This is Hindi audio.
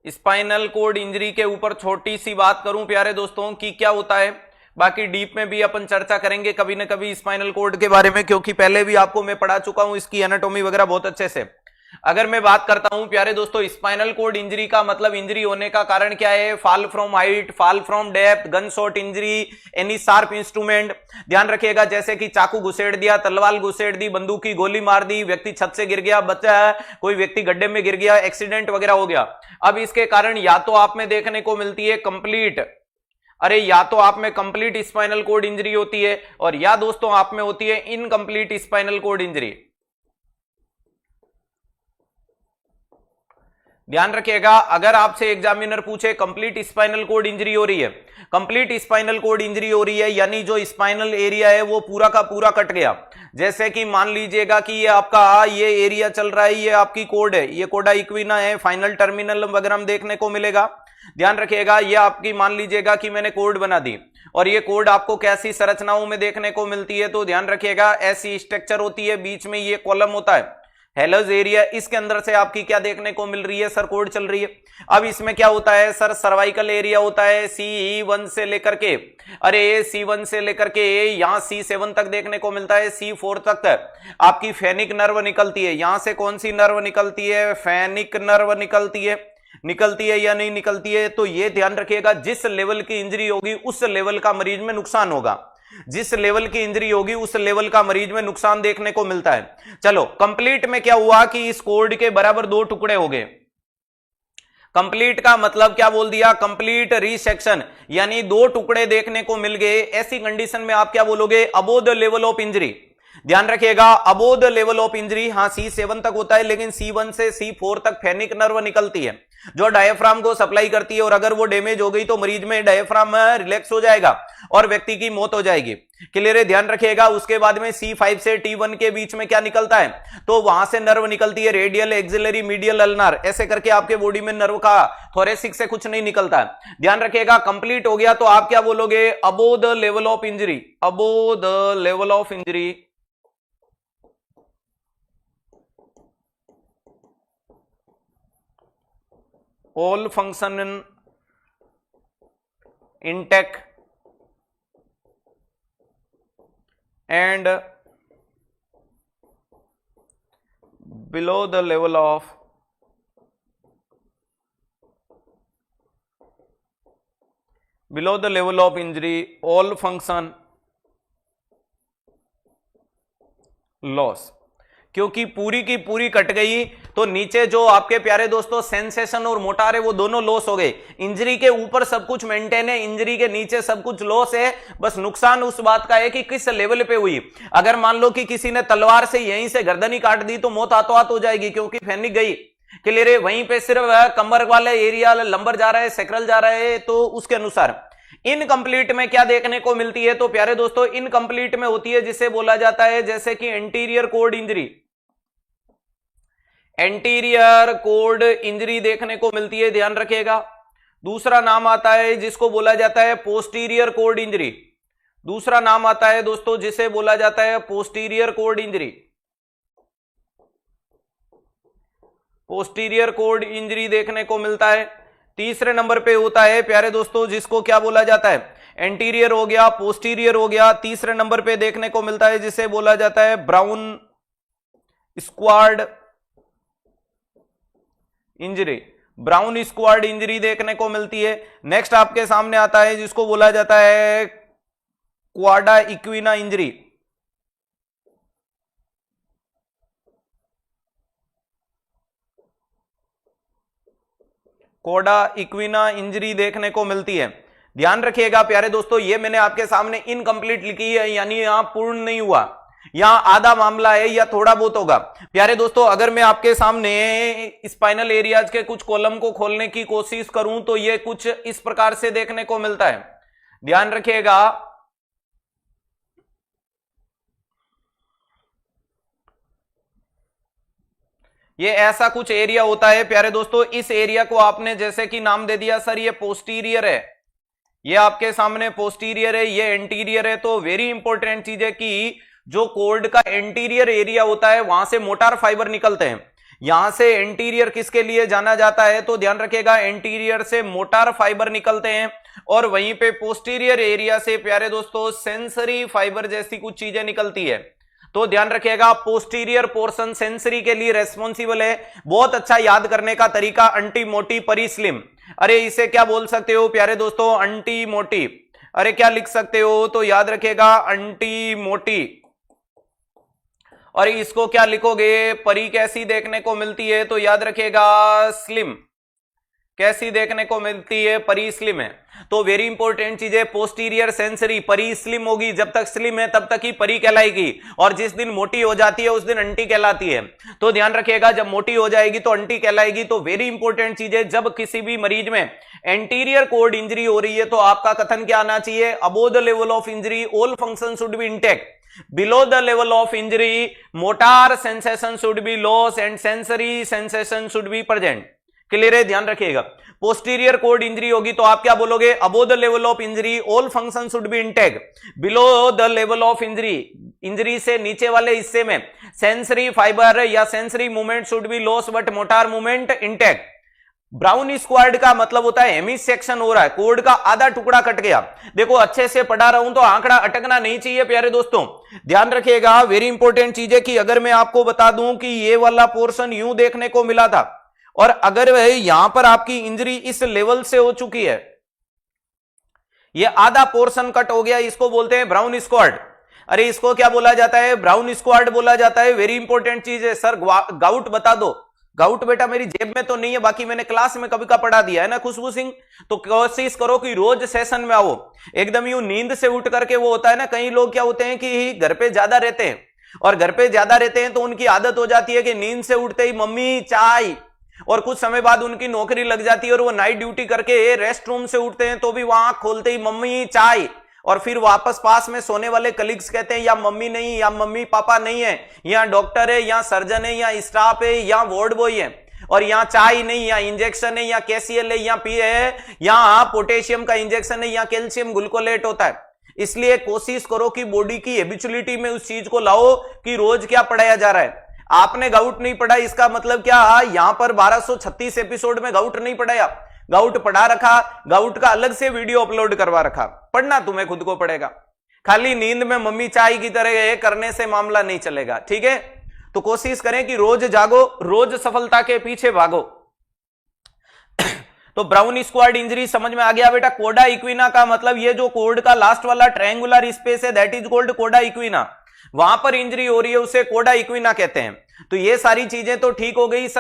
स्पाइनल कोड इंजरी के ऊपर छोटी सी बात करूं प्यारे दोस्तों कि क्या होता है, बाकी डीप में भी अपन चर्चा करेंगे कभी ना कभी स्पाइनल कोड के बारे में, क्योंकि पहले भी आपको मैं पढ़ा चुका हूं इसकी एनाटॉमी वगैरह बहुत अच्छे से। अगर मैं बात करता हूं प्यारे दोस्तों स्पाइनल कोड इंजरी का मतलब इंजरी होने का कारण क्या है, fall from height, fall from depth, gun shot injury, any sharp instrument. ध्यान रखिएगा, जैसे कि चाकू घुसेड़ दिया, तलवार घुसेड़ दी, बंदूक की गोली मार दी, व्यक्ति छत से गिर गया, बच्चा कोई व्यक्ति गड्ढे में गिर गया, एक्सीडेंट वगैरह हो गया। अब इसके कारण या तो आप में देखने को मिलती है कंप्लीट, या तो आप में कंप्लीट स्पाइनल कोड इंजरी होती है, और या दोस्तों आप में होती है इनकंप्लीट स्पाइनल कोड इंजरी। ध्यान रखिएगा, अगर आपसे एग्जामिनर पूछे कंप्लीट स्पाइनल कोड इंजरी हो रही है, कंप्लीट स्पाइनल कोड इंजरी हो रही है यानी जो स्पाइनल एरिया है वो पूरा का पूरा कट गया। जैसे कि मान लीजिएगा कि ये आपका ये एरिया चल रहा है, ये आपकी कोड है, ये कोडा इक्विना है, फाइनल टर्मिनल वगैरह हम देखने को मिलेगा। ध्यान रखिएगा, ये आपकी मान लीजिएगा कि मैंने कोड बना दी, और ये कोड आपको कैसी संरचनाओं में देखने को मिलती है, तो ध्यान रखिएगा ऐसी स्ट्रक्चर होती है, बीच में ये कॉलम होता है हेलोज एरिया, इसके अंदर से आपकी क्या देखने को मिल रही है सर, कोड चल रही है। अब इसमें क्या होता है सर, सर्वाइकल एरिया होता है C1 से लेकर के, C1 से लेकर के यहां C7 तक देखने को मिलता है, C4 तक आपकी फेनिक नर्व निकलती है। यहां से कौन सी नर्व निकलती है, फेनिक नर्व निकलती है या नहीं निकलती है। तो ये ध्यान रखिएगा, जिस लेवल की इंजरी होगी उस लेवल का मरीज में नुकसान होगा, जिस लेवल की इंजरी होगी उस लेवल का मरीज में नुकसान देखने को मिलता है। चलो कंप्लीट में क्या हुआ कि इस कोड के बराबर दो टुकड़े हो गए। कंप्लीट का मतलब क्या बोल दिया, कंप्लीट रिसेक्शन, यानी दो टुकड़े देखने को मिल गए। ऐसी कंडीशन में आप क्या बोलोगे, above the level of injury. ध्यान रखिएगा, above the level of injury, हाँ C7 तक होता है, लेकिन C1 से C4 तक फेनिक नर्व निकलती है जो डायफ्राम को सप्लाई करती है, और अगर वो डैमेज हो गई तो मरीज में डायफ्राम रिलैक्स हो जाएगा और व्यक्ति की मौत हो जाएगी। क्लियर है, ध्यान रखिएगा। उसके बाद में C5 से T1 के बीच में क्या निकलता है, तो वहां से नर्व निकलती है, रेडियल, एक्सिलरी, मीडियल, अल्नार, ऐसे करके आपके बॉडी में नर्व का थोरेसिक से कुछ नहीं निकलता है। ध्यान रखिएगा, कंप्लीट हो गया तो आप क्या बोलोगे, above the level of injury, above the level of injury all function intact and below the level of injury all function loss। क्योंकि पूरी की पूरी कट गई तो नीचे जो आपके प्यारे दोस्तों सेंसेशन और मोटार है वो दोनों लॉस हो गए। इंजरी के ऊपर सब कुछ मेंटेन है, इंजरी के नीचे सब कुछ लॉस है, बस नुकसान उस बात का है कि किस लेवल पे हुई। अगर मान लो कि किसी ने तलवार से यहीं से गर्दन ही काट दी तो मौत हाथों हाथ हो जाएगी, क्योंकि फेनिक गई। क्लियर है, वहीं पे सिर्फ कमर वाले एरिया लंबर जा रहा है, सेक्रल जा रहा है, तो उसके अनुसार इनकंप्लीट में क्या देखने को मिलती है, तो प्यारे दोस्तों इनकंप्लीट में होती है जिसे बोला जाता है जैसे कि anterior cord injury, anterior cord injury देखने को मिलती है। ध्यान रखिएगा, दूसरा नाम आता है जिसको बोला जाता है पोस्टीरियर कोड इंजरी, दूसरा नाम आता है दोस्तों जिसे बोला जाता है posterior cord injury, posterior cord injury देखने को मिलता है। तीसरे नंबर पे होता है प्यारे दोस्तों जिसको क्या बोला जाता है, एंटीरियर हो गया, पोस्टीरियर हो गया। तीसरे नंबर पे देखने को मिलता है जिसे बोला जाता है brown squad injury, brown squad injury देखने को मिलती है। नेक्स्ट आपके सामने आता है जिसको बोला जाता है क्वाडा इक्विना इंजरी, कोडा इक्विना इंजरी देखने को मिलती है। ध्यान रखिएगा प्यारे दोस्तों, ये मैंने आपके सामने इनकंप्लीट लिखी है, यानी यहां पूर्ण नहीं हुआ, यहां आधा मामला है या थोड़ा बहुत होगा। प्यारे दोस्तों, अगर मैं आपके सामने स्पाइनल एरियाज के कुछ कॉलम को खोलने की कोशिश करूं तो ये कुछ इस प्रकार से देखने को मिलता है। ध्यान रखिएगा, ये ऐसा कुछ एरिया होता है प्यारे दोस्तों। इस एरिया को आपने जैसे कि नाम दे दिया सर ये पोस्टीरियर है, ये आपके सामने पोस्टीरियर है, ये एंटीरियर है। तो वेरी इंपॉर्टेंट चीज है कि जो कोर्ड का एंटीरियर एरिया होता है वहां से मोटार फाइबर निकलते हैं, यहां से एंटीरियर किसके लिए जाना जाता है, तो ध्यान रखिएगा एंटीरियर से मोटार फाइबर निकलते हैं और वहीं पे पोस्टीरियर एरिया से प्यारे दोस्तों सेंसरी फाइबर जैसी कुछ चीजें निकलती है। तो ध्यान रखिएगा पोस्टीरियर पोर्शन सेंसरी के लिए रेस्पॉन्सिबल है। बहुत अच्छा याद करने का तरीका अंटी मोटी परी स्लिम। अरे इसे क्या बोल सकते हो प्यारे दोस्तों, अंटी मोटी। अरे क्या लिख सकते हो, तो याद रखिएगा अंटी मोटी। और इसको क्या लिखोगे, परी कैसी देखने को मिलती है, तो याद रखिएगा स्लिम। कैसी देखने को मिलती है, परी स्लिम है। तो वेरी इंपॉर्टेंट चीज है पोस्टीरियर सेंसरी, परी स्लिम होगी, जब तक स्लिम है तब तक ही परी कहलाएगी, और जिस दिन मोटी हो जाती है उस दिन अंटी कहलाती है। तो ध्यान रखिएगा जब मोटी हो जाएगी तो अंटी कहलाएगी। तो वेरी इंपॉर्टेंट चीज है, जब किसी भी मरीज में एंटीरियर कोर्ड इंजरी हो रही है तो आपका कथन क्या आना चाहिए, above the level of injury all function should be intact, below the level of injury motor sensation should be lost and sensory sensation should be present। Clear है, ध्यान रखिएगा। पोस्टीरियर कोर्ड इंजरी होगी तो आप क्या बोलोगे, above the level of injury all function should be intact, below the level of injury, injury से नीचे वाले हिस्से में सेंसरी फाइबर या sensory movement should be loss but motor movement intact. Brown squad का मतलब होता है हेमी सेक्शन हो रहा है, कोड का आधा टुकड़ा कट गया। देखो अच्छे से पढ़ा रहा हूं तो आंकड़ा अटकना नहीं चाहिए प्यारे दोस्तों, ध्यान रखिएगा। वेरी इंपॉर्टेंट चीज है कि अगर मैं आपको बता दूं कि ये वाला पोर्शन यूं देखने को मिला था और अगर वह यहां पर आपकी इंजरी इस लेवल से हो चुकी है, ये आधा पोर्शन कट हो गया, इसको बोलते हैं ब्राउन स्क्वाड। अरे इसको क्या बोला जाता है, ब्राउन स्क्वाड बोला जाता है। वेरी इंपॉर्टेंट चीज है। सर गाउट बता दो, गाउट बेटा मेरी जेब में तो नहीं है, बाकी मैंने क्लास में कभी का पढ़ा दिया है ना खुशबू सिंह। तो कोशिश करो कि रोज सेशन में आओ, एकदम यूं नींद से उठ करके। वो होता है ना, कई लोग क्या होते हैं कि घर पे ज्यादा रहते हैं, और घर पे ज्यादा रहते हैं तो उनकी आदत हो जाती है कि नींद से उठते ही मम्मी चाय, और कुछ समय बाद उनकी नौकरी लग जाती है और वो नाइट ड्यूटी करके रेस्ट रूम से उठते हैं तो भी वहां खोलते ही मम्मी चाय, और फिर वापस पास में सोने वाले कलीग्स कहते हैं या मम्मी नहीं, या मम्मी पापा नहीं है, या डॉक्टर है, या सर्जन है, या स्टाफ है, या वार्ड बॉय है, और यहाँ चाय नहीं, या इंजेक्शन है, या कैसियल है, या पी है, यहाँ पोटेशियम का इंजेक्शन है, या कैल्शियम ग्लूकोलेट होता है। इसलिए कोशिश करो कि बॉडी की हैबिचुअलिटी में उस चीज को लाओ कि रोज क्या पढ़ाया जा रहा है। आपने गाउट नहीं पढ़ा इसका मतलब क्या, यहां पर 1236 एपिसोड में गाउट नहीं पढ़ाया, गाउट पढ़ा रखा, गाउट का अलग से वीडियो अपलोड करवा रखा। पढ़ना तुम्हें खुद को पड़ेगा, खाली नींद में मम्मी चाय की तरह करने से मामला नहीं चलेगा, ठीक है। तो कोशिश करें कि रोज जागो, रोज सफलता के पीछे भागो। तो ब्राउन स्क्वाड इंजरी समझ में आ गया बेटा। कोडा इक्विना का मतलब ये जो कोड का लास्ट वाला ट्रायंगुलर स्पेस है दैट इज कॉल्ड कोडा इक्विना, वहां पर इंजरी हो रही है उसे कोडा इक्विना कहते हैं। तो ये सारी चीजें तो ठीक हो गई सर।